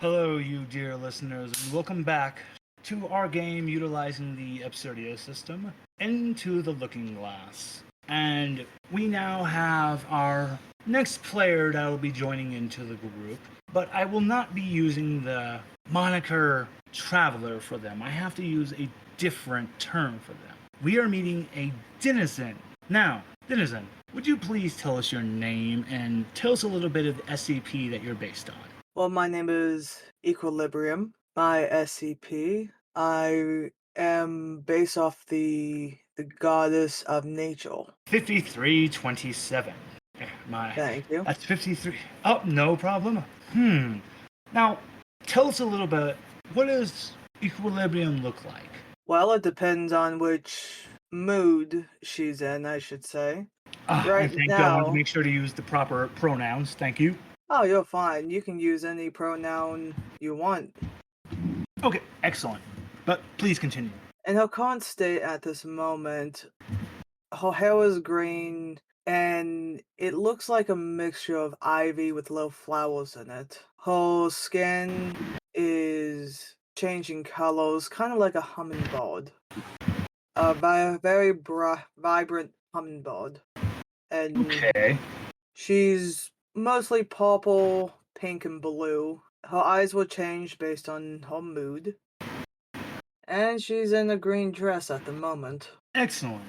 Hello, you dear listeners, and welcome back to our game utilizing the Absurdia system, Into the Looking Glass. And we now have our next player that will be joining into the group, but I will not be using the moniker Traveler for them. I have to use a different term for them. We are meeting a Denizen. Now, Denizen, would you please tell us your name and tell us a little bit of the SCP that you're based on? Well, my name is Equilibrium. My SCP. I am based off the goddess of nature. 5327. Thank you. That's 53. Oh, no problem. Now, tell us a little bit, what does equilibrium look like? Well, it depends on which mood she's in, I should say. Right And thank you. I wanted to now. make sure to use the proper pronouns. Thank you. Oh, you're fine. You can use any pronoun you want. Okay, excellent. But please continue. In her current state at this moment, her hair is green, and it looks like a mixture of ivy with little flowers in it. Her skin is changing colors, kind of like a hummingbird. A very vibrant hummingbird. And Okay. she's mostly purple, pink, and blue. Her eyes will change based on her mood. And she's in a green dress at the moment. Excellent.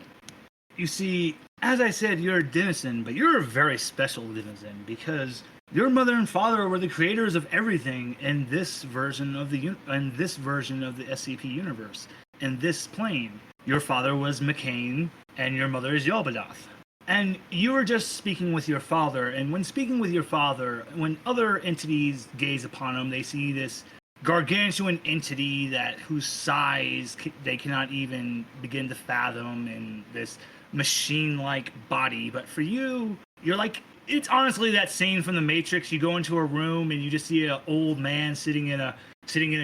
You see, as I said, you're a denizen, but you're a very special denizen because your mother and father were the creators of everything in this version of the SCP universe. In this plane, your father was McCain, and your mother is Yelbadoth. And you were just speaking with your father, and when speaking with your father, when other entities gaze upon him, they see this gargantuan entity whose size they cannot even begin to fathom, in this machine-like body. But for you, you're like, it's honestly that scene from The Matrix. You go into a room and you just see an old man sitting in a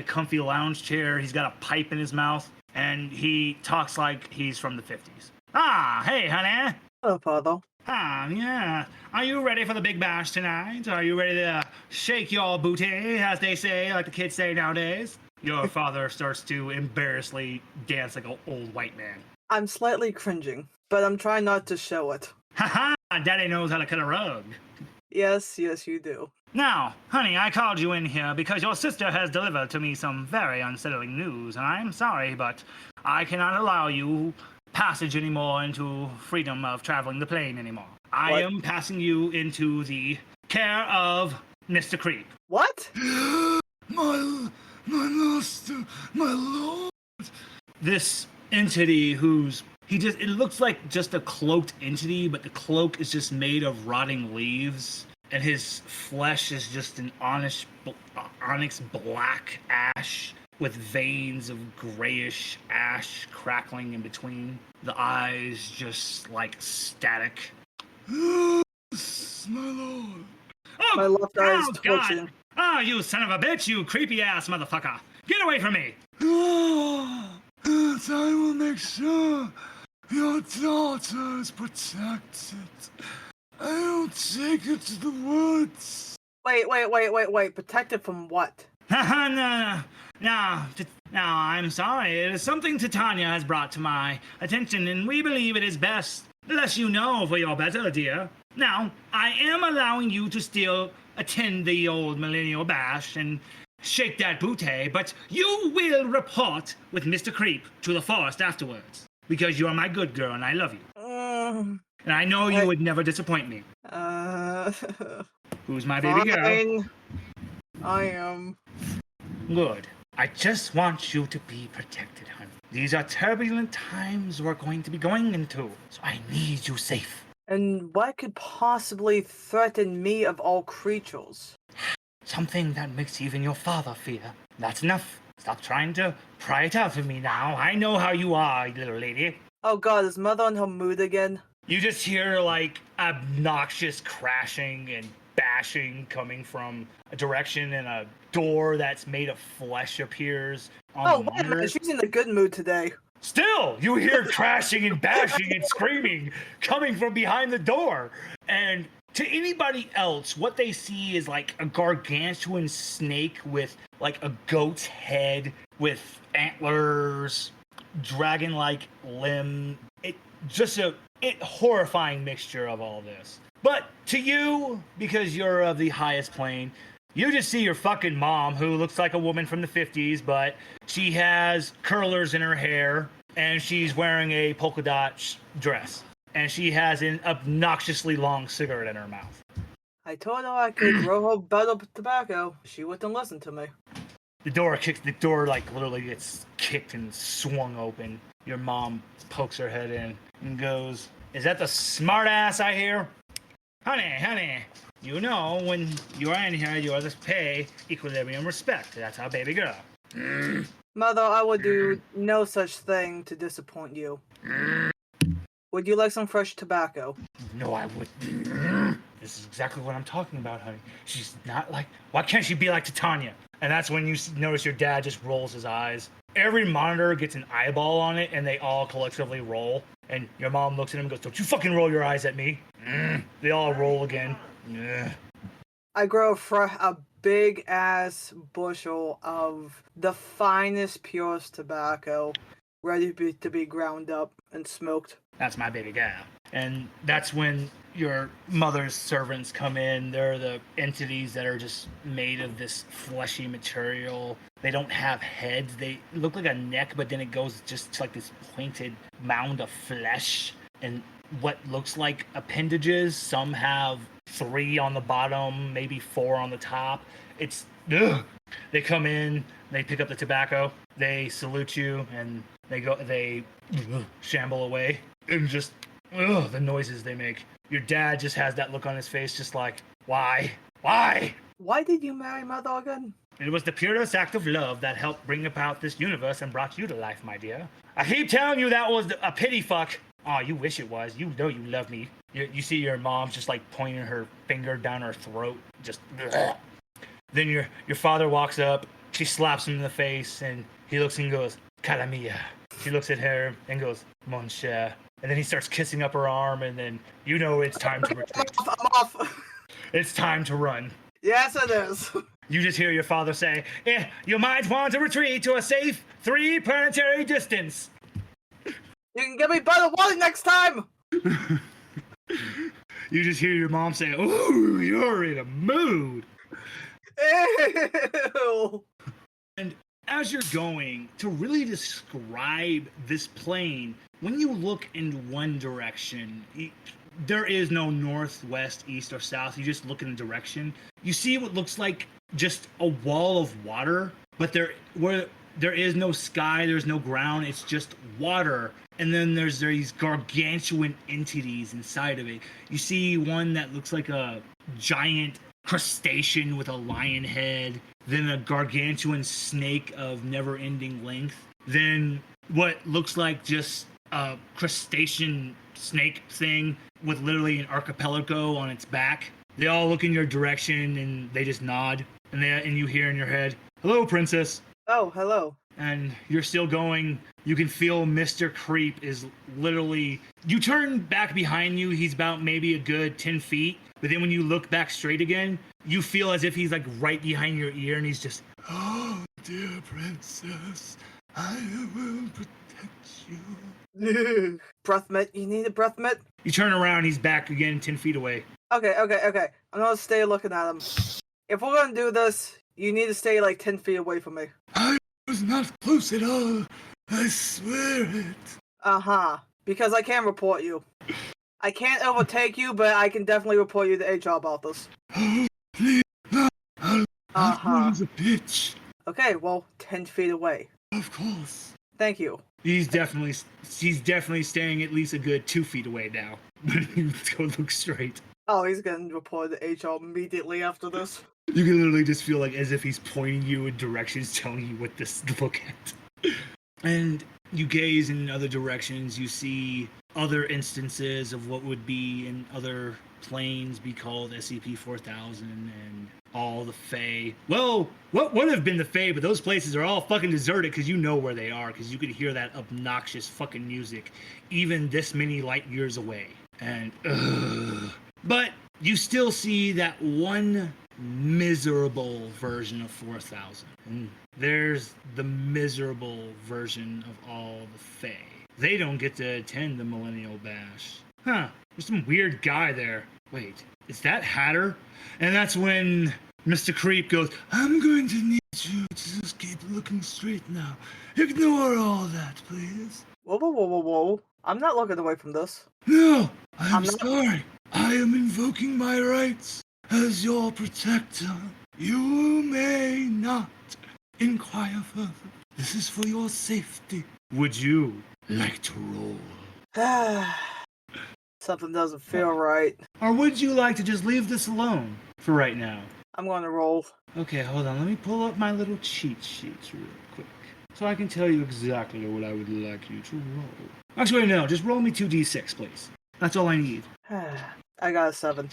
comfy lounge chair. He's got a pipe in his mouth, and he talks like he's from the 50s. Ah, hey, honey. Hello, father. Yeah. Are you ready for the big bash tonight? Are you ready to shake your booty, as they say, like the kids say nowadays? Your father starts to embarrassingly dance like an old white man. I'm slightly cringing, but I'm trying not to show it. Ha ha! Daddy knows how to cut a rug. Yes, you do. Now, honey, I called you in here because your sister has delivered to me some very unsettling news, and I'm sorry, but I cannot allow you passage anymore into freedom of traveling the plane anymore. I am passing you into the care of Mr. Creep. What? my master, my lord. This entity it looks like just a cloaked entity, but the cloak is just made of rotting leaves, and his flesh is just an onyx black ash with veins of grayish ash crackling in between. The eyes just like static. Yes, my lord. Oh, My left eye is God. twitching. Oh, you son of a bitch, you creepy ass motherfucker. Get away from me. Yes, I will make sure your daughter is protected. I'll take her to the woods. Wait. Protected from what? No, I'm sorry. It is something Titania has brought to my attention, and we believe it is best to let you know for your better, dear. Now, I am allowing you to still attend the old millennial bash and shake that booty, but you will report with Mr. Creep to the forest afterwards, because you are my good girl and I love you. And I know you would never disappoint me. Who's my baby girl? I am. Good. I just want you to be protected, honey. These are turbulent times we're going to be going into, so I need you safe. And what could possibly threaten me of all creatures? Something that makes even your father fear. That's enough. Stop trying to pry it out of me now. I know how you are, little lady. Oh god, is Mother on her mood again? You just hear, like, obnoxious crashing and bashing coming from a direction, and a door that's made of flesh appears on the wait a minute, monitor. she's in a good mood today. Still, you hear crashing and bashing and screaming coming from behind the door. And to anybody else, what they see is like a gargantuan snake with like a goat's head with antlers, dragon-like limb. It just a horrifying mixture of all this. But to you, because you're of the highest plane, you just see your fucking mom, who looks like a woman from the 50s, but she has curlers in her hair, and she's wearing a polka dot dress. And she has an obnoxiously long cigarette in her mouth. I told her I could grow her bud of tobacco. She wouldn't listen to me. The door like literally gets kicked and swung open. Your mom pokes her head in and goes, "Is that the smart ass I hear? Honey, you know when you are in here, you are to pay equilibrium respect. That's our baby girl." Mother, I would do no such thing to disappoint you. Would you like some fresh tobacco? No, I wouldn't. This is exactly what I'm talking about, honey. She's not like... Why can't she be like Titania? And that's when you notice your dad just rolls his eyes. Every monitor gets an eyeball on it, and they all collectively roll. And your mom looks at him and goes, "Don't you fucking roll your eyes at me." They all roll again. I grow a big-ass bushel of the finest, purest tobacco, ready to be ground up and smoked. That's my baby gal. And that's when your mother's servants come in. They're the entities that are just made of this fleshy material. They don't have heads. They look like a neck, but then it goes just to like this pointed mound of flesh and what looks like appendages. Some have 3 on the bottom, maybe 4 on the top. It's ugh. They come in, they pick up the tobacco, they salute you, and they shamble away. And just the noises they make. Your dad just has that look on his face, just like, why? Why did you marry Mother again? It was the purest act of love that helped bring about this universe and brought you to life, my dear. I keep telling you that was a pity fuck. Oh, you wish it was. You know you love me. You see your mom just like pointing her finger down her throat. Just ugh. Then your father walks up. She slaps him in the face, and he looks and goes, "Cara mia." She looks at her and goes, "Mon cher." And then he starts kissing up her arm, and then you know it's time to retreat. I'm off. It's time to run. Yes, it is. You just hear your father say, "You might want to retreat to a safe 3 planetary distance." You can give me butter water next time. You just hear your mom say, "Ooh, you're in a mood." Ew. And as you're going, to really describe this plane, when you look in one direction, there is no north, west, east, or south. You just look in a direction. You see what looks like just a wall of water, but there is no sky, there's no ground, it's just water. And then there's these gargantuan entities inside of it. You see one that looks like a giant crustacean with a lion head, then a gargantuan snake of never-ending length, then what looks like just a crustacean snake thing with literally an archipelago on its back. They all look in your direction and they just nod, and you hear in your head, "Hello, princess." Oh, hello. And you're still going. You can feel Mr. Creep is literally... You turn back behind you, he's about maybe a good 10 feet. But then when you look back straight again, you feel as if he's like right behind your ear, and he's just, "Oh, dear princess, I will protect you." Breath mint. You need a breath mint? You turn around, he's back again 10 feet away. Okay. I'm gonna stay looking at him. If we're gonna do this, you need to stay like 10 feet away from me. I was not close at all. I swear it. Because I can report you. I can't overtake you, but I can definitely report you to HR about this. Oh, please, no. I'll a bitch. Okay, well, 10 feet away. Of course. Thank you. He's definitely staying at least a good 2 feet away now. Go look straight. Oh, he's getting reported to HR immediately after this. You can literally just feel like as if he's pointing you in directions, telling you what to look at. And you gaze in other directions, you see other instances of what would be in other planes be called SCP-4000 and all the Fae. Well, what would have been the Fae, but those places are all fucking deserted because you know where they are, because you could hear that obnoxious fucking music even this many light years away. And, but you still see that one miserable version of 4000. And there's the miserable version of all the Fae. They don't get to attend the Millennial Bash. Huh, there's some weird guy there. Wait, is that Hatter? And that's when Mr. Creep goes, I'm going to need you to just keep looking straight now. Ignore all that, please. Whoa. I'm not looking away from this. No, I'm I'm not- sorry. I am invoking my rights as your protector. You may not inquire further. This is for your safety. Would you like to roll? Something doesn't feel right. Or would you like to just leave this alone for right now? I'm going to roll. Okay, hold on. Let me pull up my little cheat sheets real quick, so I can tell you exactly what I would like you to roll. Actually, no. Just roll me 2d6, please. That's all I need. I got a 7.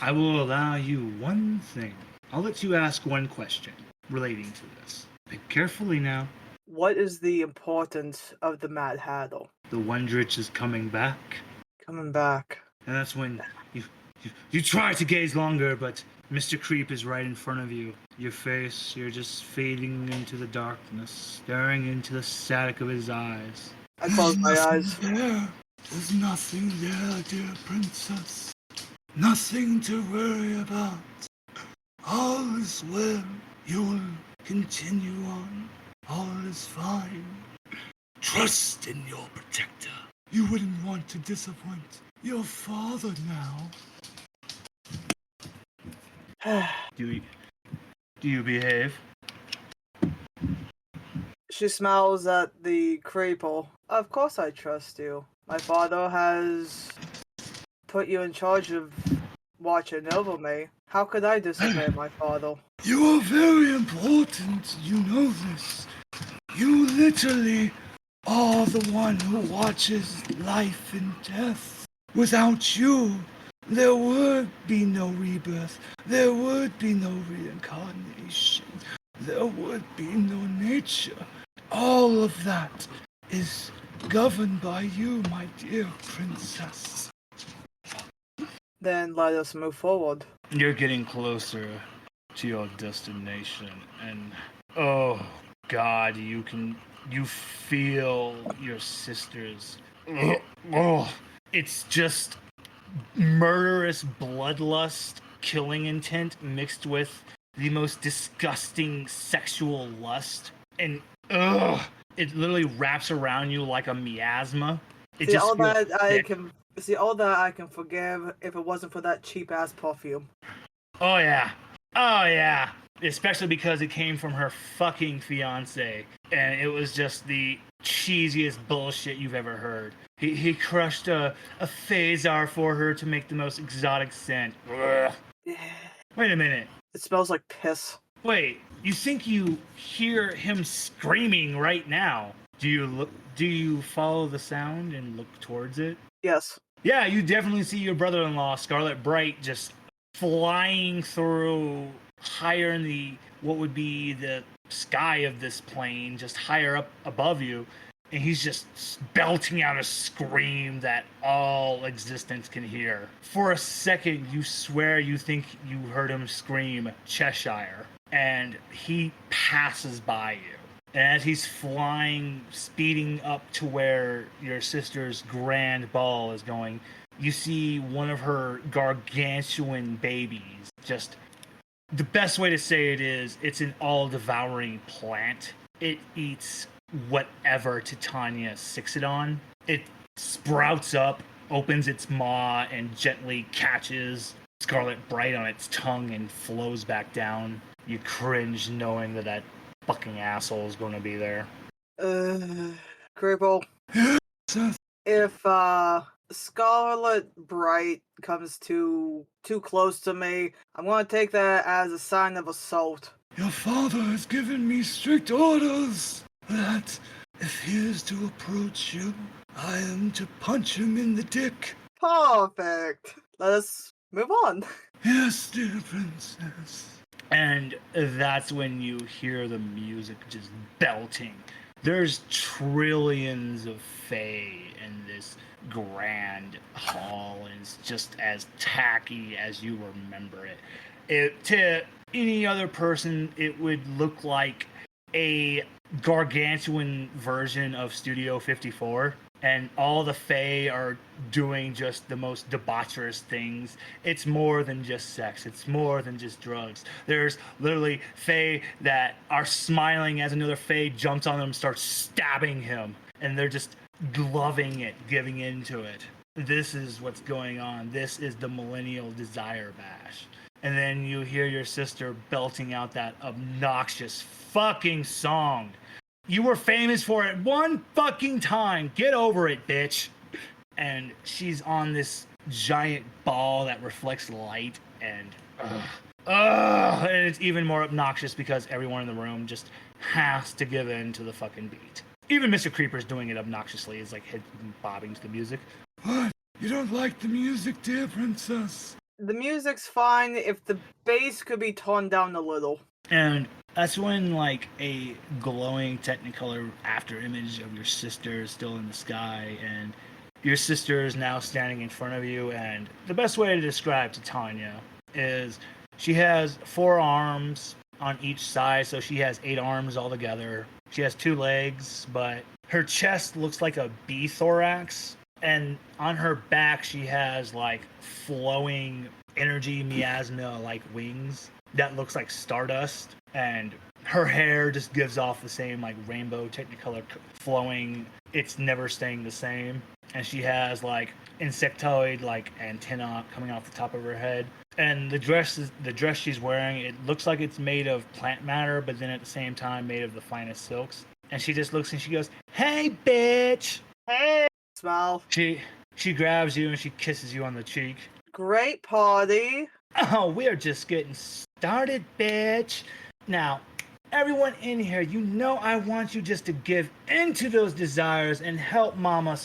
I will allow you one thing. I'll let you ask one question relating to this. Pick carefully now. What is the importance of the Mad Hatter? The Wondrich is coming back. Coming back. And that's when you try to gaze longer, but Mr. Creep is right in front of you. Your face, you're just fading into the darkness, staring into the static of his eyes. I close my eyes. There's nothing there, dear princess. Nothing to worry about. All is well. You will continue on. All is fine. Trust in your protector. You wouldn't want to disappoint your father now. Do you behave? She smiles at the creeper. Of course I trust you. My father has put you in charge of watching over me. How could I disobey my father? You are very important. You know this. You literally are the one who watches life and death. Without you, there would be no rebirth. There would be no reincarnation. There would be no nature. All of that is governed by you, my dear princess. Then let us move forward. You're getting closer to your destination, and oh God, you feel your sisters. Oh, it's just murderous bloodlust, killing intent mixed with the most disgusting sexual lust, and it literally wraps around you like a miasma. See all that I can forgive if it wasn't for that cheap ass perfume. Oh yeah. Especially because it came from her fucking fiance, and it was just the cheesiest bullshit you've ever heard. He crushed a phasar for her to make the most exotic scent. Ugh. Wait a minute. It smells like piss. Wait, you think you hear him screaming right now? Do you follow the sound and look towards it? Yes. Yeah, you definitely see your brother-in-law, Scarlet Bright, just flying through higher in the what would be the sky of this plane, just higher up above you, and he's just belting out a scream that all existence can hear. For a second, you swear you think you heard him scream Cheshire, and he passes by you. And as he's flying, speeding up to where your sister's grand ball is going, you see one of her gargantuan babies. Just the best way to say it is, it's an all-devouring plant. It eats whatever Titania sicks it on. It sprouts up, opens its maw, and gently catches Scarlet Bright on its tongue and flows back down. You cringe knowing that fucking asshole is going to be there. Cripple. If Scarlet Bright comes too close to me, I'm going to take that as a sign of assault. Your father has given me strict orders that if he is to approach you, I am to punch him in the dick. Perfect. Let us move on. Yes, dear princess. And that's when you hear the music just belting. there's trillions of fae in this grand hall, and it's just as tacky as you remember it. To any other person, it would look like a gargantuan version of Studio 54, and all the Fae are doing just the most debaucherous things. It's more than just sex. It's more than just drugs. There's literally Fae that are smiling as another Fae jumps on them and starts stabbing him, and they're just loving it, giving into it. This is what's going on. This is the Millennial Desire Bash. And then you hear your sister belting out that obnoxious fucking song. You were famous for it one fucking time. Get over it, bitch. And she's on this giant ball that reflects light, and and it's even more obnoxious because everyone in the room just has to give in to the fucking beat. Even Mr. Creeper's doing it obnoxiously. He's like bobbing to the music. What? You don't like the music, dear princess? The music's fine if the bass could be toned down a little. And that's when like a glowing Technicolor after image of your sister is still in the sky, and your sister is now standing in front of you. And the best way to describe to Tanya is she has 4 arms on each side, so she has 8 arms altogether. She has 2 legs, but her chest looks like a bee thorax, and on her back she has like flowing energy miasma like wings that looks like stardust, and her hair just gives off the same like rainbow Technicolor flowing. It's never staying the same, and she has like insectoid like antenna coming off the top of her head. And the dress she's wearing, it looks like it's made of plant matter, but then at the same time made of the finest silks. And she just looks and she goes, "Hey, bitch!" Hey, smile. She grabs you and she kisses you on the cheek. Great party. Oh, we're just getting started, bitch. Now, everyone in here, you know I want you just to give into those desires and help Mama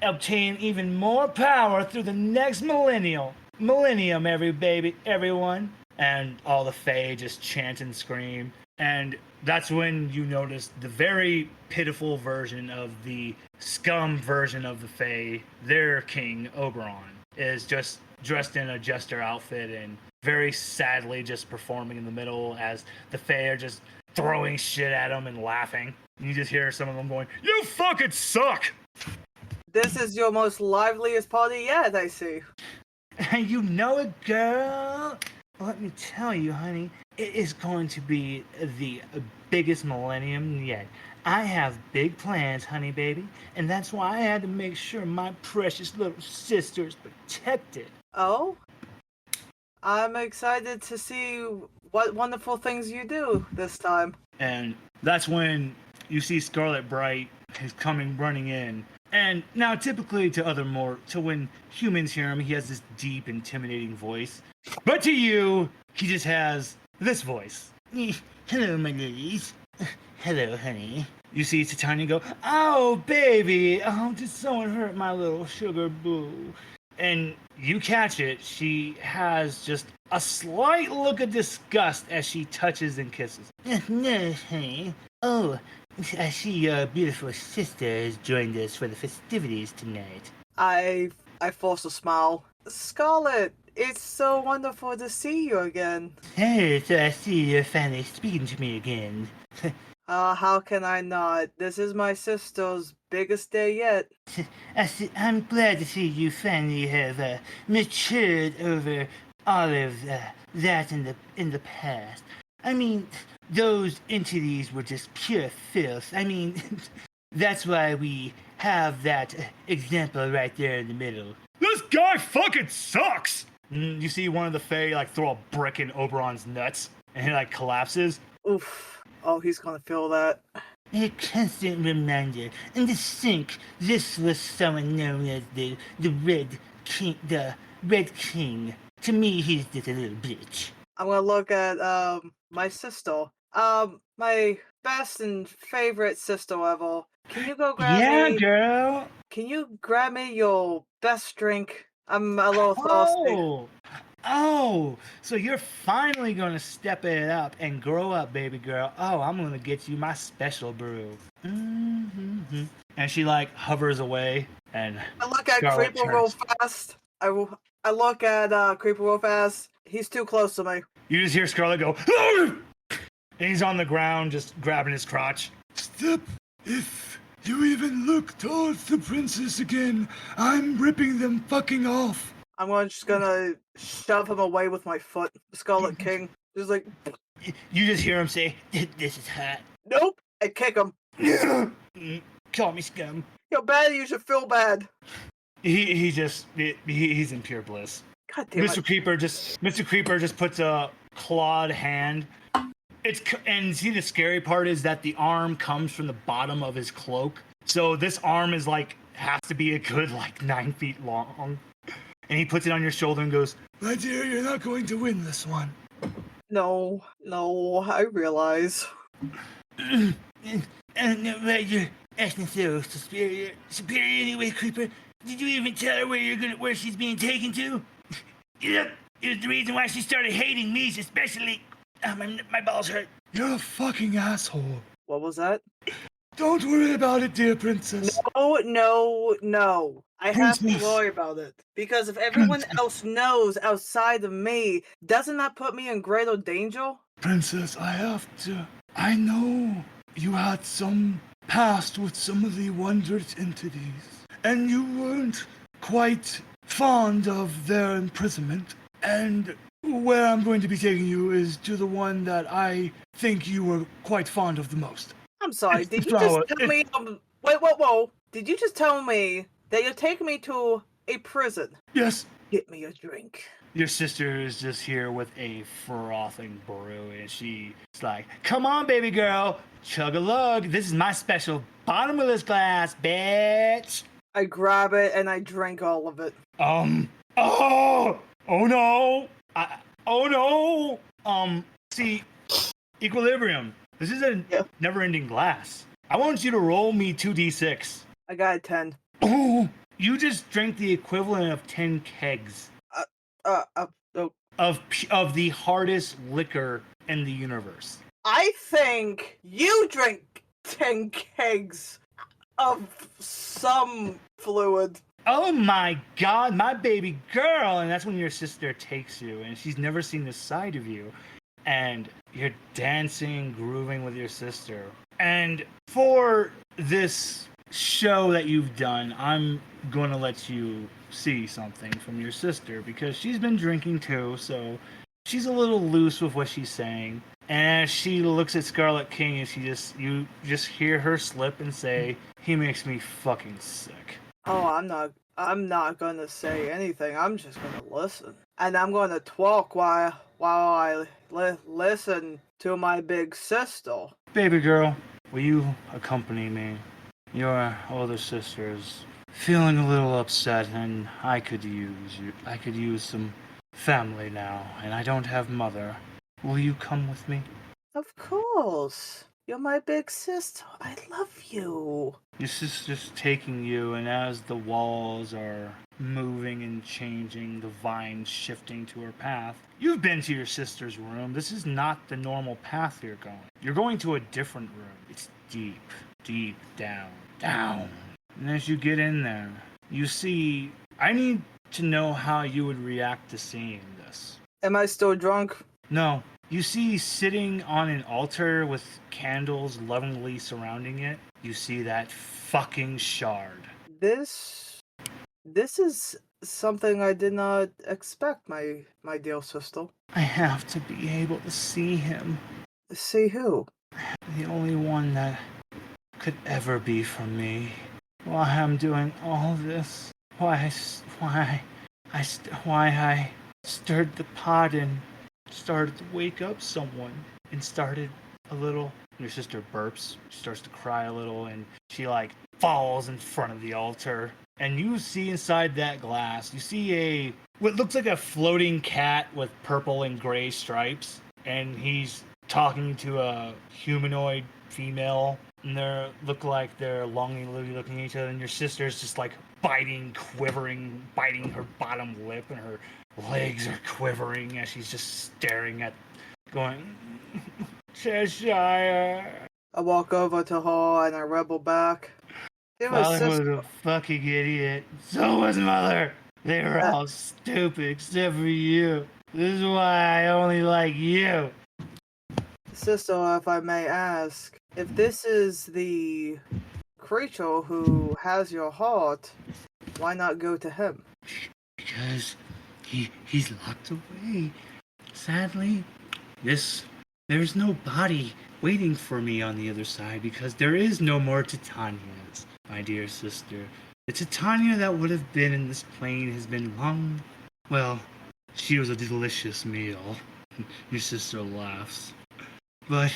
obtain even more power through the next millennium, everyone. And all the Fae just chant and scream. And that's when you notice the very pitiful version of the scum version of the Fae, their king, Oberon, is just dressed in a jester outfit and very sadly just performing in the middle as the Fae are just throwing shit at him and laughing. And you just hear some of them going, "You fucking suck!" This is your most liveliest party yet, I see. And you know it, girl. Let me tell you, honey, it is going to be the biggest millennium yet. I have big plans, honey baby, and that's why I had to make sure my precious little sister is protected. Oh? I'm excited to see what wonderful things you do this time. And that's when you see Scarlet Bright is coming running in. And now, typically to when humans hear him, he has this deep, intimidating voice. But to you, he just has this voice. "Hello, my ladies. Hello, honey." You see Titania go, "Oh, baby. Oh, did someone hurt my little sugar boo?" And you catch it. She has just a slight look of disgust as she touches and kisses. "No, honey. Oh, I see your beautiful sister has joined us for the festivities tonight." I force a smile. Scarlet, it's so wonderful to see you again. Hey, so I see you're finally speaking to me again. How can I not? This is my sister's biggest day yet. I'm glad to see you finally have matured over all of that in the past. I mean, those entities were just pure filth. I mean, that's why we have that example right there in the middle. "This guy fucking sucks!" You see one of the Fae like throw a brick in Oberon's nuts, and he like collapses. Oof. Oh, he's gonna feel that. A constant reminder. In the sink, this was someone known as the Red King. The Red King. To me, he's just a little bitch. I'm gonna look at my sister. My best and favorite sister ever. Can you go grab Yeah, me? girl. Can you grab me your best drink? I'm a little thirsty. Oh, Oh, so you're finally gonna step it up and grow up, baby girl. Oh, I'm gonna get you my special brew. Mm-hmm. And she like hovers away, and I look at Scarlet Creeper real turns. fast. I look at Creeper real fast. He's too close to me. You just hear Scarlet go, "Arr!" And he's on the ground, just grabbing his crotch. Step. If you even look towards the princess again, I'm ripping them fucking off. I'm just gonna shove him away with my foot. Scarlet King. Just like, You just hear him say, "This is hot." nope. I kick him. Call me scum. Yo, bad, you should feel bad. He's in pure bliss. God damn Mr. it. Mr. Creeper just puts a clawed hand. And see, the scary part is that the arm comes from the bottom of his cloak. So this arm is like has to be a good like 9 feet long. And he puts it on your shoulder and goes, "My dear, you're not going to win this one." No, I realize. And you're acting so superior anyway, Creeper. Did you even tell her where she's being taken to? Yeah, it was the reason why she started hating me, especially. My balls hurt. You're a fucking asshole. What was that? Don't worry about it, dear princess. No. I have to Princess. worry about it. Because if everyone else knows outside of me, doesn't that put me in greater danger? Princess, I know you had some past with some of the wondrous entities, and you weren't quite fond of their imprisonment. And where I'm going to be taking you is to the one that I think you were quite fond of the most. I'm sorry, It's did the you just flower. tell me... Wait, whoa. Did you just tell me that you're taking me to a prison? Yes. Get me a drink. Your sister is just here with a frothing brew, and she's like, "Come on, baby girl, chug a lug. This is my special bottomless glass, bitch." I grab it and I drink all of it. Oh no, oh no. See, equilibrium. This is a never-ending glass. I want you to roll me 2d6. I got a 10. Oh, you just drank the equivalent of 10 kegs. Oh. Of the hardest liquor in the universe. I think you drink 10 kegs of some fluid. Oh my god, my baby girl! And that's when your sister takes you, and she's never seen this side of you. And you're dancing, grooving with your sister. And for this show that you've done, I'm going to let you see something from your sister, because she's been drinking too, so she's a little loose with what she's saying. And as she looks at Scarlet King, and you just hear her slip and say, "He makes me fucking sick." Oh, I'm not gonna say anything. I'm just gonna listen. And I'm gonna talk while I listen to my big sister. Baby girl, will you accompany me? Your older sister's feeling a little upset, and I could use some family now, and I don't have mother. Will you come with me? Of course. You're my big sister. I love you. Your sister's taking you, and as the walls are moving and changing, the vines shifting to her path, you've been to your sister's room. This is not the normal path you're going. You're going to a different room. It's deep down. And as you get in there, you see, I need to know how you would react to seeing this. Am I still drunk? No. You see, sitting on an altar with candles lovingly surrounding it, you see that fucking shard. This is something I did not expect, my dear sister. I have to be able to see him. See who? The only one that could ever be for me. Why I'm doing all this. Why I stirred the pot and started to wake up someone, and started a little. Your sister burps. She starts to cry a little, and she like falls in front of the altar. And you see inside that glass, you see what looks like a floating cat with purple and gray stripes, and he's talking to a humanoid female, and they look like they're longingly looking at each other, and your sister's just like biting her bottom lip, and her legs are quivering as she's just staring at, going, Cheshire. I walk over to her and I rebel back. Dearest Father was sister, a fucking idiot. So was Mother. They were all stupid except for you. This is why I only like you. sister, if I may ask, if this is the creature who has your heart, why not go to him? Because he's locked away. Sadly, there's no body waiting for me on the other side because there is no more Titanias, my dear sister. The Titania that would have been in this plane has been long. Well, she was a delicious meal. Your sister laughs. But,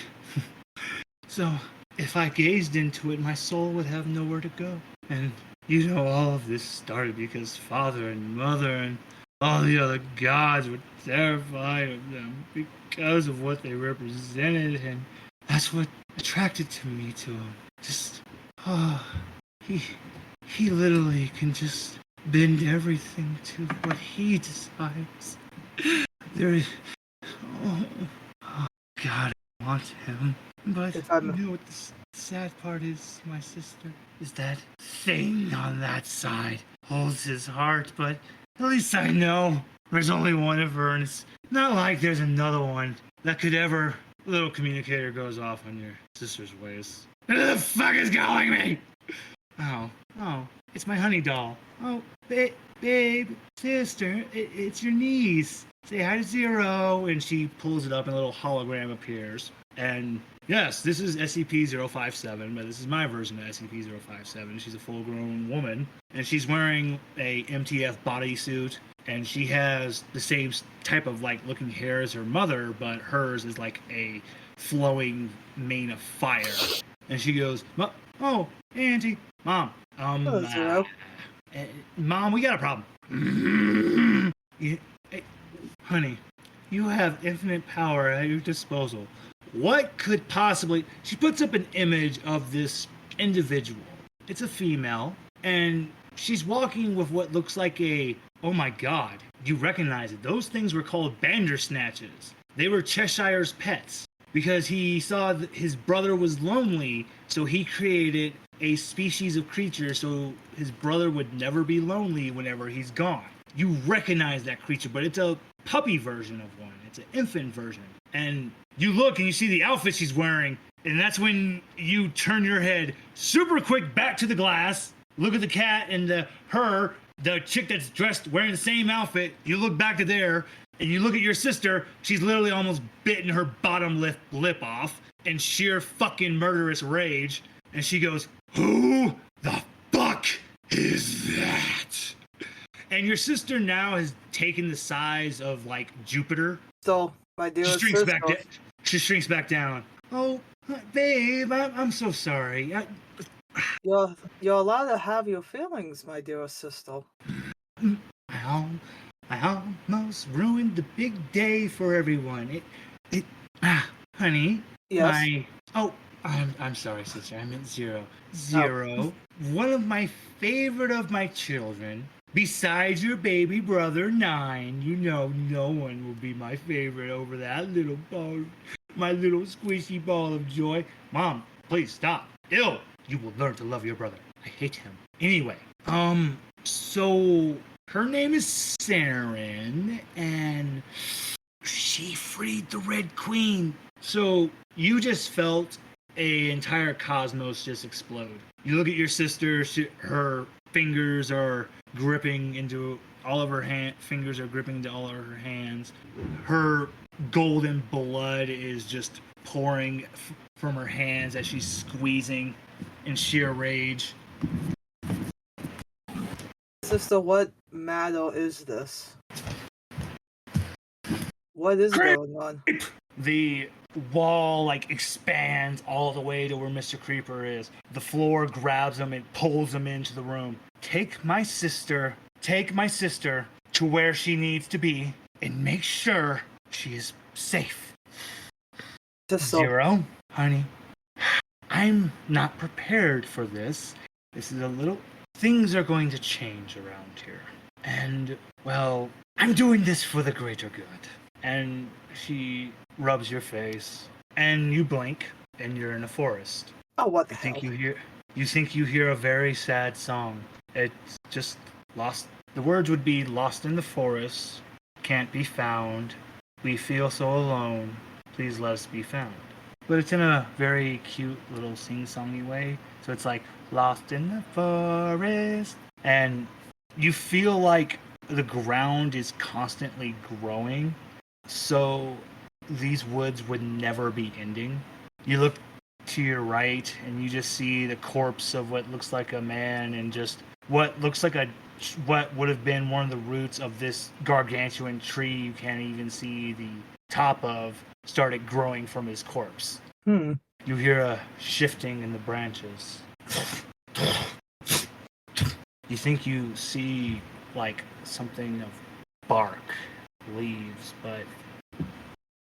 so, if I gazed into it, my soul would have nowhere to go. And you know, all of this started because Father and Mother and all the other gods were terrified of them because of what they represented, and that's what attracted to me to him. Just, oh, he literally can just bend everything to what he decides. There is, oh, oh God, I want him. But If you I'm know what the sad part is, my sister? Is that thing on that side holds his heart, but at least I know there's only one of her, and it's not like there's another one that could ever. Little communicator goes off on your sister's waist. Where the fuck is calling me? Oh, it's my honey doll. Oh, babe, sister, it's your niece. Say hi to Zero, and she pulls it up, and a little hologram appears. And yes, this is SCP-057, but this is my version of SCP-057. She's a full-grown woman, and she's wearing a MTF bodysuit, and she has the same type of like looking hair as her mother, but hers is like a flowing mane of fire. And she goes, "Oh, Auntie, Mom, hello, Zero. Mom, we got a problem." Yeah, hey, honey, you have infinite power at your disposal. What could possibly... She puts up an image of this individual. It's a female, and she's walking with what looks like a... Oh my God, you recognize it. Those things were called bandersnatches. They were Cheshire's pets because he saw that his brother was lonely, so he created a species of creature so his brother would never be lonely whenever he's gone. You recognize that creature, but it's a puppy version of one. It's an infant version. And you look and you see the outfit she's wearing, and that's when you turn your head super quick back to the glass, look at the cat and the chick that's dressed wearing the same outfit. You look back to there, and you look at your sister. She's literally almost bitten her bottom lip off in sheer fucking murderous rage. And she goes, "Who the fuck is that?" And your sister now has taken the size of like Jupiter. Still, my dearest sister. She shrinks back down. Oh, babe, I'm so sorry. You're allowed to have your feelings, my dearest sister. I almost ruined the big day for everyone. Honey. Yes. I'm sorry, sister. I meant Zero. Zero. One of my favorite of my children. Besides your baby brother, 9, you know no one will be my favorite over that little ball, my little squishy ball of joy. Mom, please stop. Ew. You will learn to love your brother. I hate him. Anyway, so her name is Saren, and she freed the Red Queen. So you just felt a entire cosmos just explode. You look at your sister, her fingers are gripping into all of her fingers are gripping into all of her hands. Her golden blood is just pouring from her hands as she's squeezing in sheer rage. Sister, what matter is this? What is going on? The wall like expands all the way to where Mr. Creeper is. The floor grabs him and pulls him into the room. Take my sister to where she needs to be and make sure she is safe. Zero, honey, I'm not prepared for this. This is things are going to change around here. And, well, I'm doing this for the greater good. And she rubs your face, and you blink, and you're in a forest. Oh, what the You hell? think you hear a very sad song. It's just lost. The words would be lost in the forest, can't be found. We feel so alone. Please let us be found. But it's in a very cute little sing-songy way. So it's like lost in the forest, and you feel like the ground is constantly growing. So these woods would never be ending. You look to your right and you just see the corpse of what looks like a man and just what looks like what would have been one of the roots of this gargantuan tree you can't even see the top of started growing from his corpse. Hmm. You hear a shifting in the branches. You think you see like something of bark, leaves, but at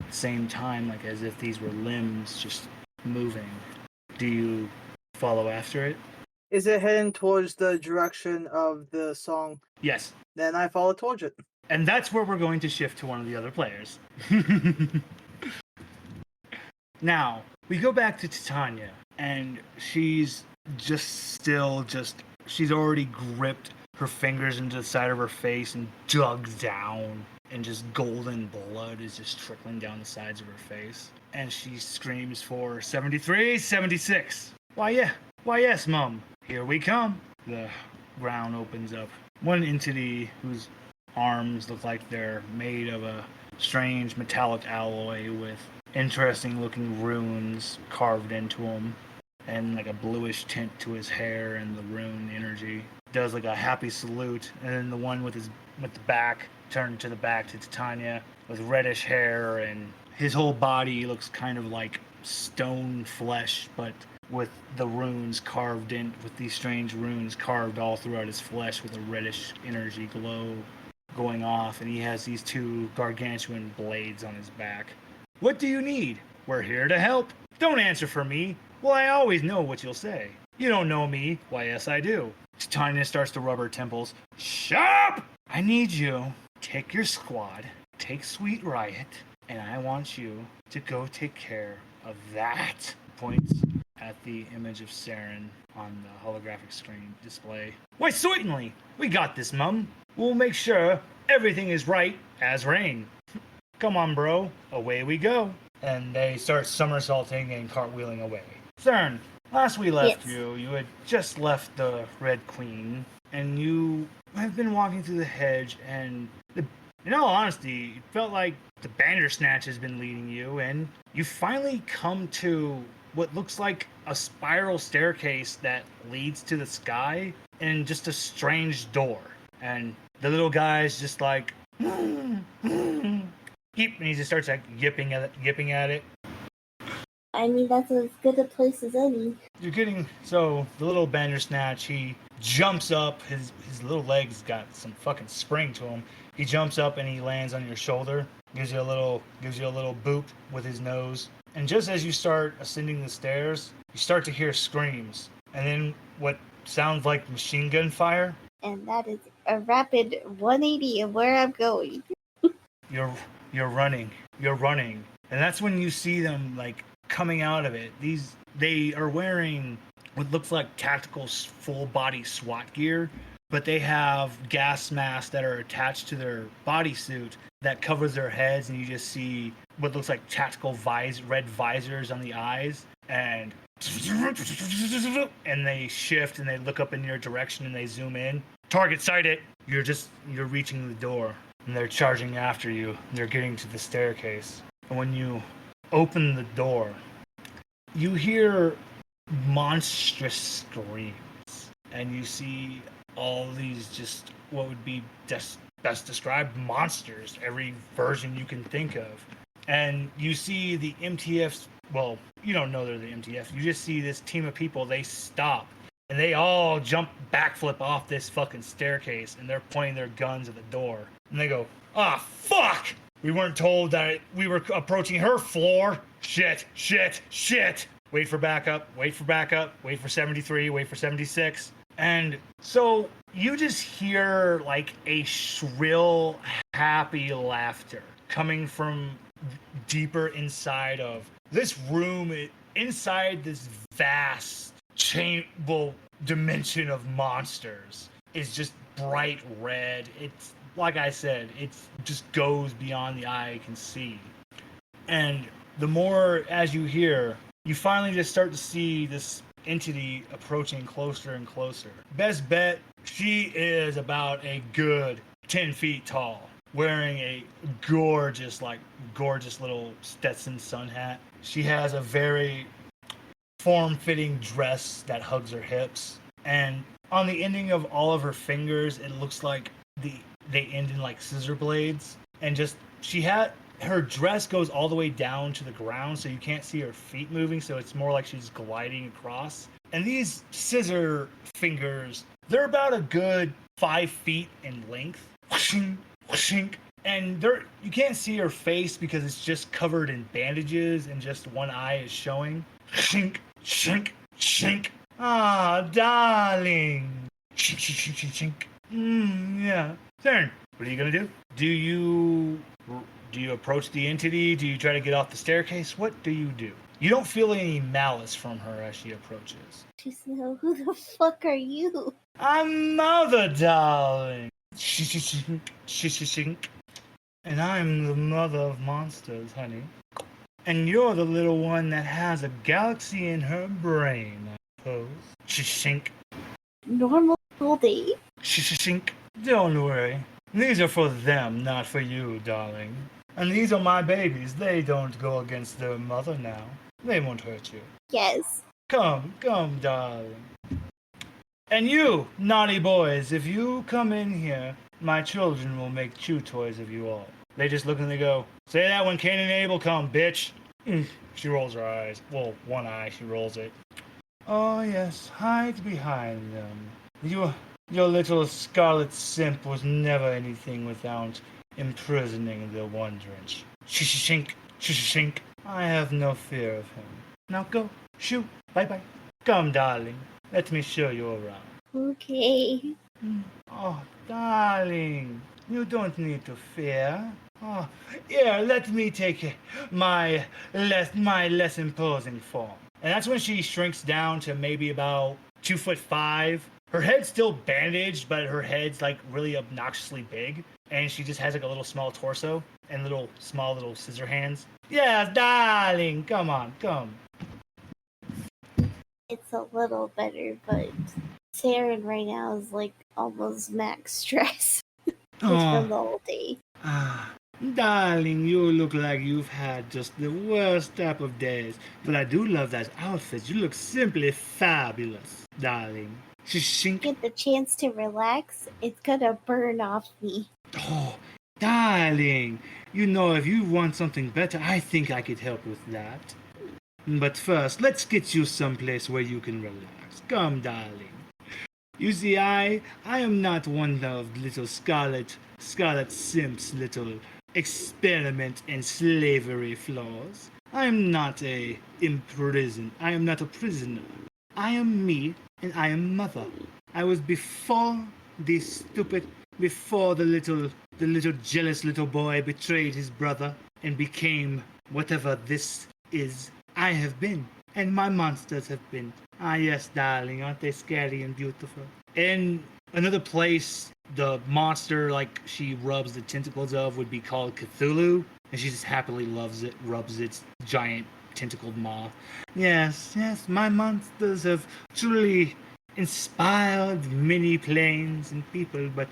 the same time, like as if these were limbs just moving. Do you follow after it? Is it heading towards the direction of the song? Yes. Then I follow towards it. And that's where we're going to shift to one of the other players. Now, we go back to Titania, and she's she's already gripped her fingers into the side of her face and dug down, and just golden blood is just trickling down the sides of her face. And she screams for 73, 76. Why yes, Mum. Here we come. The ground opens up. One entity whose arms look like they're made of a strange metallic alloy with interesting looking runes carved into them, and like a bluish tint to his hair and the rune energy. Does like a happy salute, and then the one with the back turned to the back to Titania with reddish hair, and his whole body looks kind of like stone flesh, but with the runes carved in, with these strange runes carved all throughout his flesh with a reddish energy glow going off, and he has these two gargantuan blades on his back. What do you need? We're here to help. Don't answer for me. Well, I always know what you'll say. You don't know me. Why, yes, I do. Tanya starts to rub her temples. Shut up! I need you. Take your squad, take Sweet Riot, and I want you to go take care of that. Points at the image of Saren on the holographic screen display. Why, certainly. We got this, Mum. We'll make sure everything is right as rain. Come on, bro. Away we go. And they start somersaulting and cartwheeling away. Cern, last we left you had just left the Red Queen, and you have been walking through the hedge, and in all honesty, it felt like the Bandersnatch has been leading you, and you finally come to what looks like a spiral staircase that leads to the sky, and just a strange door. And the little guy's just like, and he just starts like yipping at it. I mean, that's as good a place as any. You're getting, so the little Bandersnatch, he jumps up, his little legs got some fucking spring to him. He jumps up and he lands on your shoulder, gives you a little boop with his nose. And just as you start ascending the stairs, you start to hear screams, and then what sounds like machine gun fire. And that is a rapid 180 of where I'm going. You're running, and that's when you see them like coming out of it. They are wearing what looks like tactical full body SWAT gear, but they have gas masks that are attached to their bodysuit that covers their heads, and you just see what looks like tactical red visors on the eyes, and they shift and they look up in your direction and they zoom in. Target sighted. You're reaching the door, and they're charging after you. They're getting to the staircase. And when you open the door, you hear monstrous screams, and you see all these just what would be best described monsters, every version you can think of. And you see the MTFs, well, you don't know they're the MTF, you just see this team of people, they stop, and they all jump backflip off this fucking staircase, and they're pointing their guns at the door. And they go, ah, fuck! We weren't told that we were approaching her floor. Shit. Wait for backup, wait for 73, wait for 76. And so you just hear like a shrill, happy laughter coming from deeper inside of this room, inside this vast dimension of monsters is just bright red. It's like I said, it just goes beyond the eye can see. And the more as you hear, you finally just start to see this entity approaching closer and closer. Best bet, she is about a good 10 feet tall, wearing a gorgeous little Stetson sun hat. She has a very form-fitting dress that hugs her hips, and on the ending of all of her fingers, it looks like they end in like scissor blades, and just her dress goes all the way down to the ground, so you can't see her feet moving, so it's more like she's gliding across. And these scissor fingers, they're about a good 5 feet in length. Whooshing, whooshing. And you can't see her face because it's just covered in bandages and just one eye is showing. Shink, shink, shink. Ah, darling. Shink, shink, shink, shink. Yeah. Turn. What are you gonna do? Do you approach the entity? Do you try to get off the staircase? What do you do? You don't feel any malice from her as she approaches. She said, "Who the fuck are you?" I'm Mother, darling. Shink, shink. And I'm the mother of monsters, honey. And you're the little one that has a galaxy in her brain, I suppose. Shink. Normal day. Shink. Don't worry. These are for them, not for you, darling. And these are my babies. They don't go against their mother now. They won't hurt you. Yes. Come, darling. And you, naughty boys, if you come in here, my children will make chew toys of you all. They just look and they go, say that when Cain and Abel come, bitch. She rolls her eyes. Well, one eye, she rolls it. Oh, yes, hide behind them. Your little scarlet simp was never anything without imprisoning the Wondrich. Shink, shink. I have no fear of him. Now go, shoot, bye-bye. Come, darling, let me show you around. Okay. Oh, darling, you don't need to fear. Oh, here, let me take my less imposing form. And that's when she shrinks down to maybe about 2'5". Her head's still bandaged, but her head's like really obnoxiously big. And she just has like a little small torso and small little scissor hands. Yes, darling, come on, come. It's a little better, but Saren right now is like almost max stress. Just from the whole day. Darling, you look like you've had just the worst type of days. But I do love that outfit. You look simply fabulous, darling. Shink. Get the chance to relax, it's gonna burn off me. Oh, darling. You know, if you want something better, I think I could help with that. But first, let's get you someplace where you can relax. Come, darling. You see, I am not one of little Scarlet Simp's little experiment in slavery flaws. I am not I am not a prisoner. I am me, and I am mother. I was before the little jealous little boy betrayed his brother and became whatever this is. I have been, and my monsters have been. Ah, yes, darling, aren't they scary and beautiful? In another place, the monster like she rubs the tentacles of would be called Cthulhu, and she just happily rubs its giant tentacled maw. Yes, my monsters have truly inspired many planes and people, but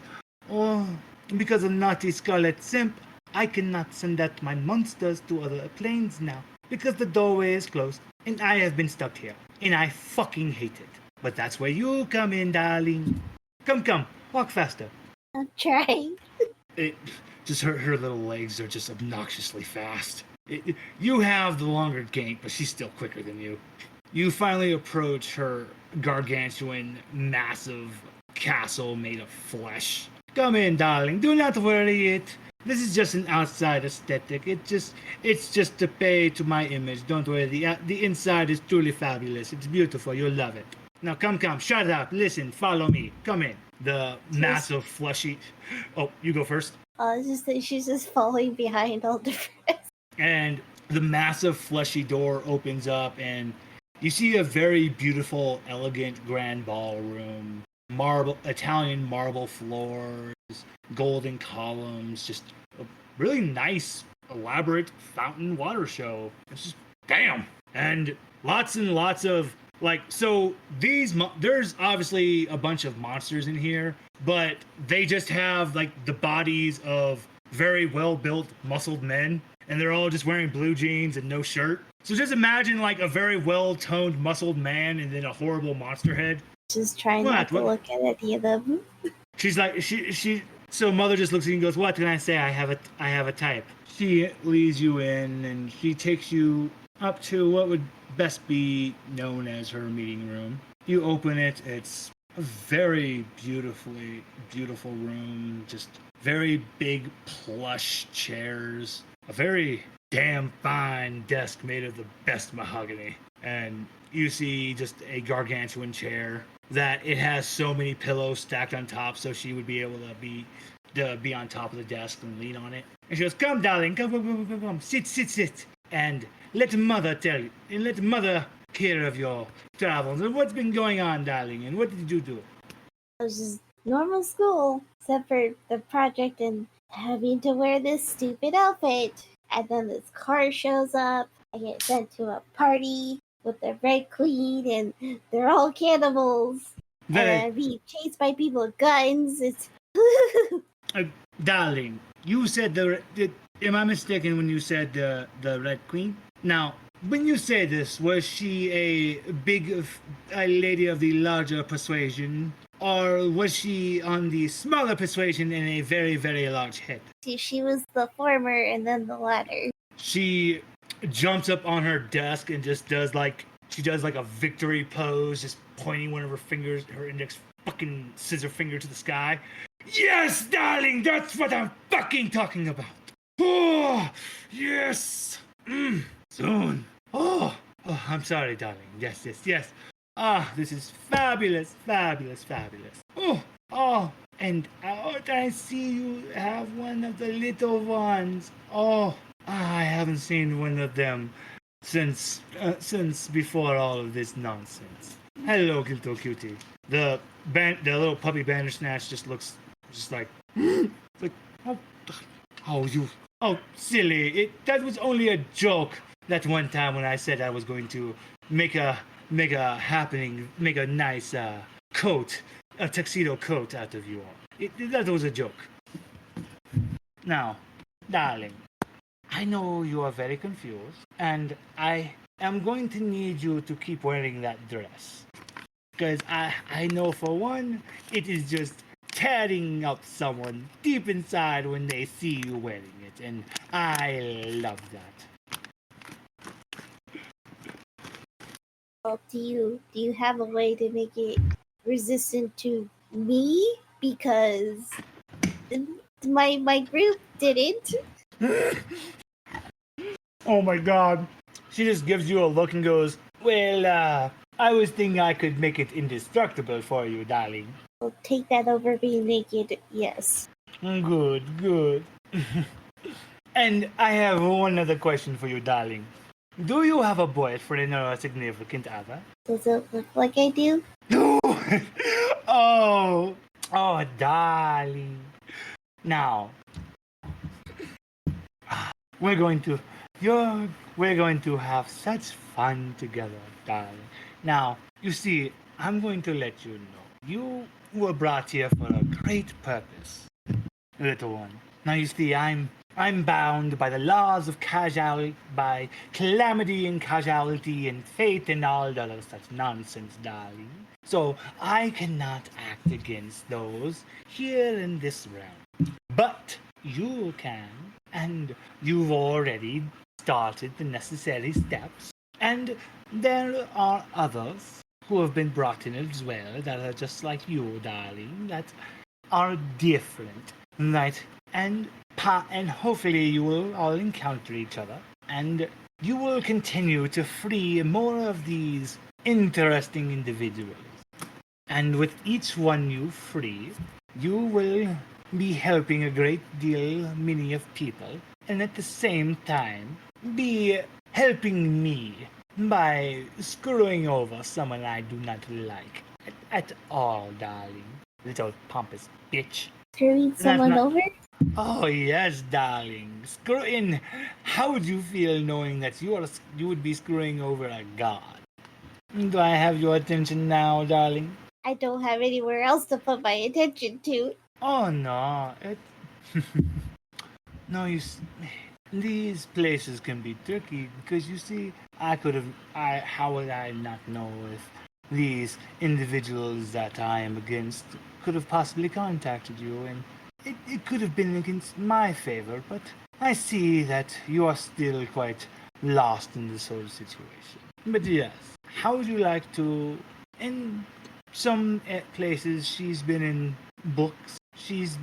because of naughty Scarlet Simp, I cannot send out my monsters to other planes now, because the doorway is closed, and I have been stuck here, and I fucking hate it. But that's where you come in, darling. Come, walk faster. I'm trying. Just her little legs are just obnoxiously fast. You have the longer gait, but she's still quicker than you. You finally approach her gargantuan, massive castle made of flesh. Come in, darling. Do not worry it. This is just an outside aesthetic. It's just to pay to my image. Don't worry. The inside is truly fabulous. It's beautiful. You'll love it. Now come, shut up. Listen, follow me. Come in. The massive fleshy. Oh, you go first. It's just that she's just falling behind all depressed. And the massive fleshy door opens up, and you see a very beautiful, elegant grand ballroom. Italian marble floors, golden columns, just a really nice, elaborate fountain water show. It's just damn. And lots of so there's obviously a bunch of monsters in here, but they just have like the bodies of very well built, muscled men, and they're all just wearing blue jeans and no shirt. So just imagine like a very well toned, muscled man and then a horrible monster head. Just trying not to look at any of them. She's like so mother just looks at you and goes, "What can I say? I have a type." She leads you in and she takes you up to what would best be known as her meeting room. You open it, it's a very beautiful room, just very big plush chairs, a very damn fine desk made of the best mahogany, and you see just a gargantuan chair that it has so many pillows stacked on top, so she would be able to be on top of the desk and lean on it. And she goes, "Come, darling, come, sit, and let mother tell you, and let mother hear of your travels and what's been going on, darling, and what did you do?" It was just normal school, except for the project and having to wear this stupid outfit. And then this car shows up. I get sent to a party with the Red Queen, and they're all cannibals. And I'm being chased by people with guns. It's darling, you said am I mistaken when you said the Red Queen? Now, when you say this, was she a lady of the larger persuasion, or was she on the smaller persuasion and a very, very large head? She was the former and then the latter. She jumps up on her desk and just does like a victory pose, just pointing one of her fingers, her index fucking scissor finger to the sky. "Yes, darling, that's what I'm fucking talking about. Oh, yes. Soon. Oh, I'm sorry, darling. Yes. Ah, this is fabulous. Oh, and I see you have one of the little ones. Oh, I haven't seen one of them since before all of this nonsense. Hello, little cutie." The little puppy Bandersnatch just looks just like oh silly. That was only a joke. That one time when I said I was going to make a nice coat, a tuxedo coat out of you all. That was a joke. Now, darling, I know you are very confused, and I am going to need you to keep wearing that dress. Because I know for one, it is just tearing up someone deep inside when they see you wearing it, and I love that. Well, do you have a way to make it resistant to me? Because my group didn't. Oh my god. She just gives you a look and goes, "Well, I was thinking I could make it indestructible for you, darling." I'll take that over being naked, yes. Good. And I have one other question for you, darling. Do you have a boyfriend or a significant other? Does it look like I do? No! Oh, darling. Now, we're going to have such fun together, darling. Now, you see, I'm going to let you know. You were brought here for a great purpose, little one. Now, you see, I'm bound by the laws of causality, by calamity and causality and fate and all that other such nonsense, darling. So I cannot act against those here in this realm. But you can, and you've already started the necessary steps. And there are others who have been brought in as well that are just like you, darling, that are different, right? And hopefully you will all encounter each other, and you will continue to free more of these interesting individuals. And with each one you free, you will be helping a great deal many of people, and at the same time be helping me by screwing over someone I do not like at all, darling. Little pompous bitch. Screwing That's someone not- over? Oh yes, darling. Screwing. How would you feel knowing that you would be screwing over a god? Do I have your attention now, darling? I don't have anywhere else to put my attention to. Oh no, no. These places can be tricky because you see, how would I not know if these individuals that I am against could have possibly contacted you, and it could have been against my favor, but I see that you are still quite lost in this whole situation. But yes, how would you like to, in some places she's been in books, she's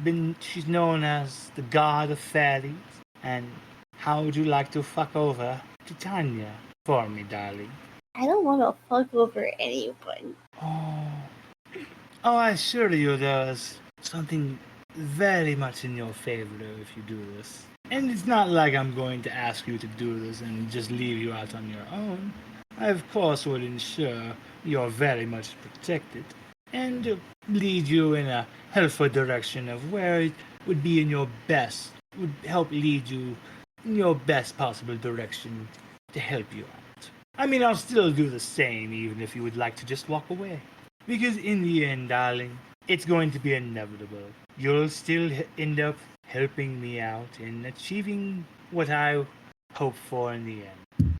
known as the god of fairies, and how would you like to fuck over Titania for me, darling? I don't want to fuck over anyone. Oh, I assure you there's something very much in your favor if you do this. And it's not like I'm going to ask you to do this and just leave you out on your own. I, of course, would ensure you're very much protected and lead you in a helpful direction of where it would be in your best, would help lead you in your best possible direction to help you out. I mean, I'll still do the same even if you would like to just walk away. Because in the end, darling, it's going to be inevitable. You'll still end up helping me out and achieving what I hope for in the end.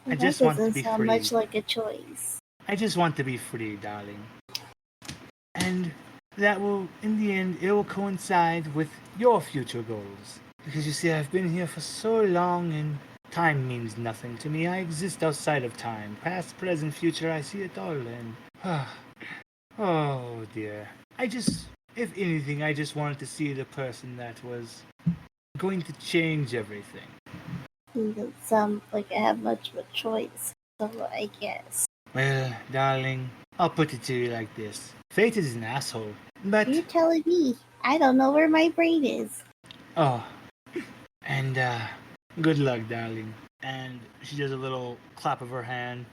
I That just want to doesn't be sound free. much like a choice. I just want to be free, darling. And that will, in the end, it will coincide with your future goals. Because you see, I've been here for so long and time means nothing to me. I exist outside of time. Past, present, future, I see it all and... oh dear. If anything, I just wanted to see the person that was going to change everything. It doesn't sound like I have much of a choice, so I guess. Well, darling, I'll put it to you like this. Fate is an asshole, but... You're telling me. I don't know where my brain is. Oh, and good luck, darling. And she does a little clap of her hand.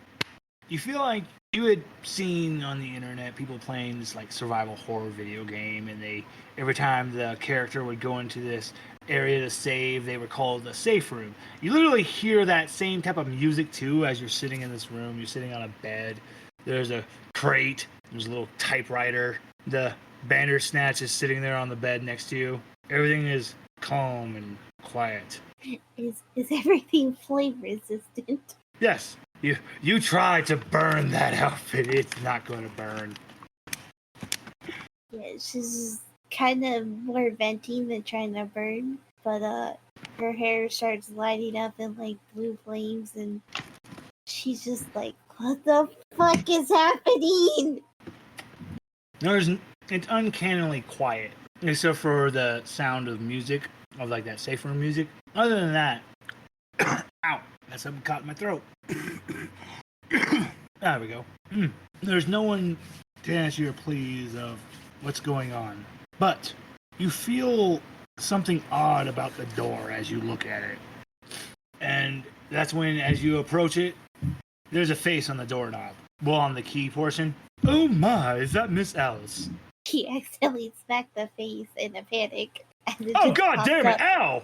You feel like you had seen on the internet people playing this like survival horror video game, and every time the character would go into this area to save, they would call it the safe room. You literally hear that same type of music too as you're sitting in this room. You're sitting on a bed. There's a crate. There's a little typewriter. The Bandersnatch is sitting there on the bed next to you. Everything is calm and quiet. Is everything flame resistant? Yes, you try to burn that outfit. It's not going to burn. Yeah, she's kind of more venting than trying to burn, but her hair starts lighting up in like blue flames, and she's just like, "What the fuck is happening?" It's uncannily quiet, except for the sound of music, of like that safe room music. Other than that, ow, that's something caught in my throat. There we go. There's no one to answer your pleas of what's going on, but you feel something odd about the door as you look at it, and that's when, as you approach it, there's a face on the doorknob. Well, on the key portion. Oh my, is that Miss Alice? She accidentally smacked the face in a panic. And Oh god damn it, ow!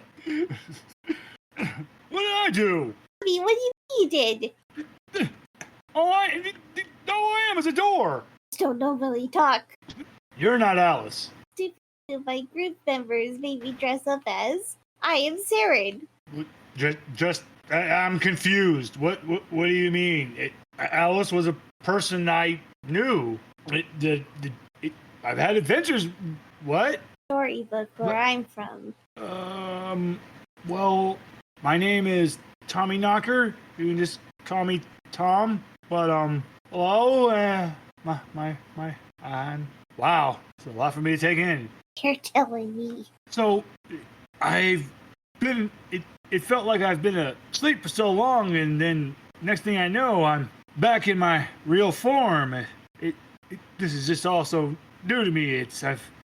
What did I do? What do you mean you did? All I am is a door! Just don't normally talk. You're not Alice. My group members made me dress up as. I am Saren. I'm confused. What do you mean? Alice was a person I knew. I've had adventures. What? Storybook where I'm from. Well, my name is Tommy Knocker. You can just call me Tom. But hello. Wow, it's a lot for me to take in. You're telling me. So, I've been. It felt like I've been asleep for so long, and then next thing I know, I'm back in my real form. This is just all so new to me.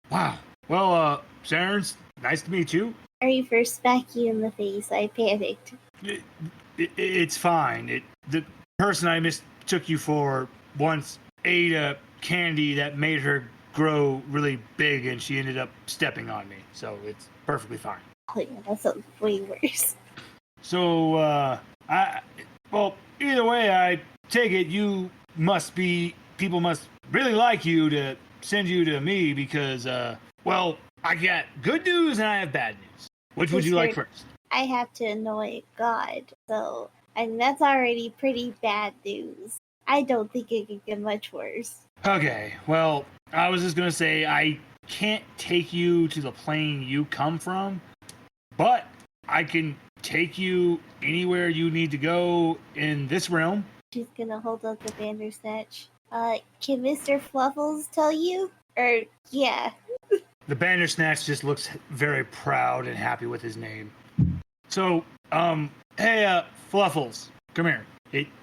Wow. Well, Sarens, nice to meet you. Ari first smacked you in the face. I panicked. It's fine. The person I mistook you for once ate a candy that made her grow really big, and she ended up stepping on me. So it's perfectly fine. Oh yeah, that sounds way worse. So, well, either way, I take it people must really like you to send you to me because, well, I got good news and I have bad news. Which would you like first? I have to annoy God, so that's already pretty bad news. I don't think it could get much worse. Okay, well, I was just gonna say I can't take you to the plane you come from, but I can take you anywhere you need to go in this realm. She's gonna hold up the Bandersnatch. Can Mr. Fluffles tell you? Or, yeah. The Bandersnatch just looks very proud and happy with his name. So, hey, Fluffles, come here.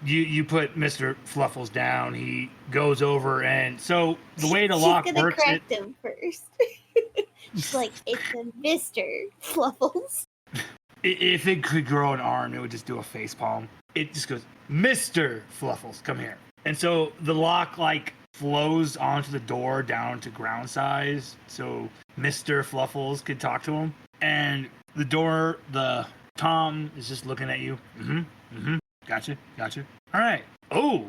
You put Mr. Fluffles down. He goes over, and so the way the lock She's gonna works. correct him first. She's like, it's a Mr. Fluffles. If it could grow an arm, it would just do a face palm. It just goes, Mr. Fluffles, come here. And so the lock flows onto the door down to ground size, so Mr. Fluffles could talk to him. And the Tom is just looking at you. Gotcha. All right. Oh.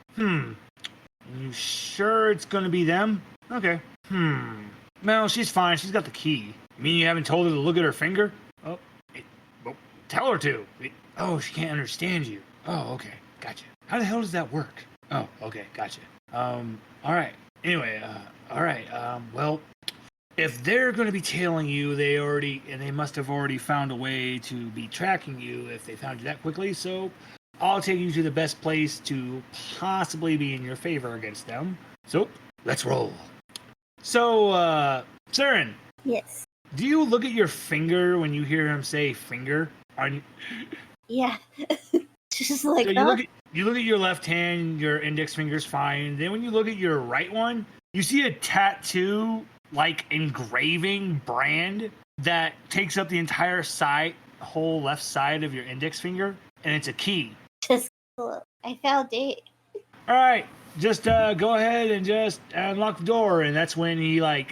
You sure it's gonna be them? Okay. Well, she's fine. She's got the key. You mean you haven't told her to look at her finger? Well, tell her to. She can't understand you. Oh, okay. Gotcha. How the hell does that work? Oh, okay. Gotcha. All right. Anyway, all right. Well, if they're going to be tailing you, they must have already found a way to be tracking you if they found you that quickly. So I'll take you to the best place to possibly be in your favor against them. So let's roll. So, Saren. Yes. Do you look at your finger when you hear him say finger? Yeah. Just like so you look at your left hand, your index finger's fine. Then when you look at your right one, you see a tattoo, engraving brand that takes up the entire whole left side of your index finger, and it's a key. Just I found it. All right, just go ahead and just unlock the door, and that's when the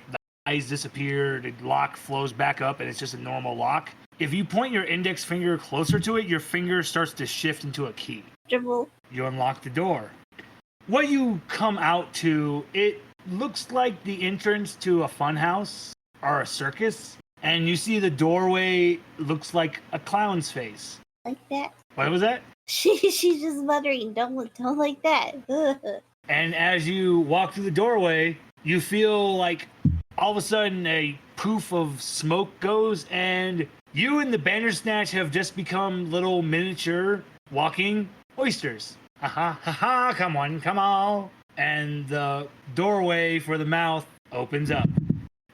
eyes disappear, the lock flows back up, and it's just a normal lock. If you point your index finger closer to it, your finger starts to shift into a key. Dribble. You unlock the door. What you come out to, it looks like the entrance to a funhouse or a circus, and you see the doorway looks like a clown's face. Like that? What was that? She's just muttering, don't like that. And as you walk through the doorway, you feel like all of a sudden a poof of smoke goes, and you and the Bandersnatch have just become little miniature walking oysters. Ha, come on. And the doorway for the mouth opens up.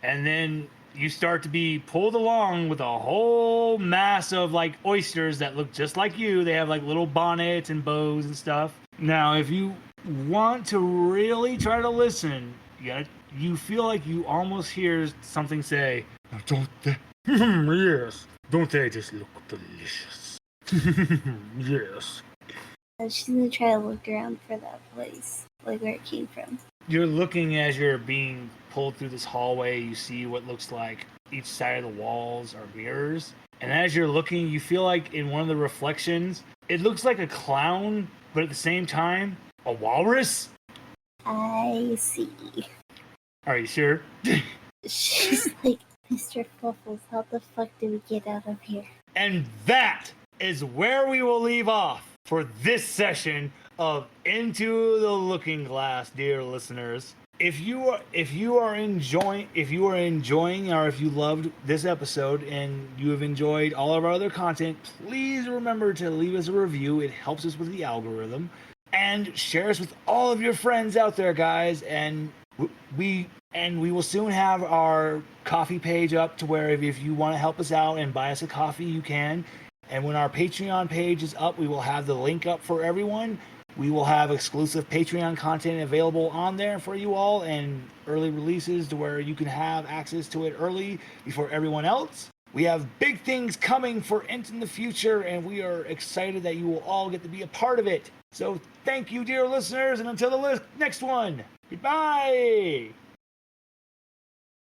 And then you start to be pulled along with a whole mass of oysters that look just like you. They have little bonnets and bows and stuff. Now, if you want to really try to listen, you feel like you almost hear something say, "Don't they? Yes. Don't they just look delicious?" Yes. She's gonna try to look around for that place, where it came from. You're looking as you're being pulled through this hallway. You see what looks like each side of the walls are mirrors. And as you're looking, you feel like in one of the reflections, it looks like a clown, but at the same time, a walrus. I see. Are you sure? She's like, Mr. Fluffles, how the fuck do we get out of here? And that is where we will leave off for this session of Into the Looking Glass, dear listeners. If you are enjoying or if you loved this episode and you have enjoyed all of our other content, please remember to leave us a review. It helps us with the algorithm. And share us with all of your friends out there, guys. And we will soon have our coffee page up to where if you want to help us out and buy us a coffee, you can. And when our Patreon page is up, we will have the link up for everyone. We will have exclusive Patreon content available on there for you all, and early releases to where you can have access to it early before everyone else. We have big things coming for Ent in the future, and we are excited that you will all get to be a part of it. So thank you, dear listeners, and until the next one, goodbye!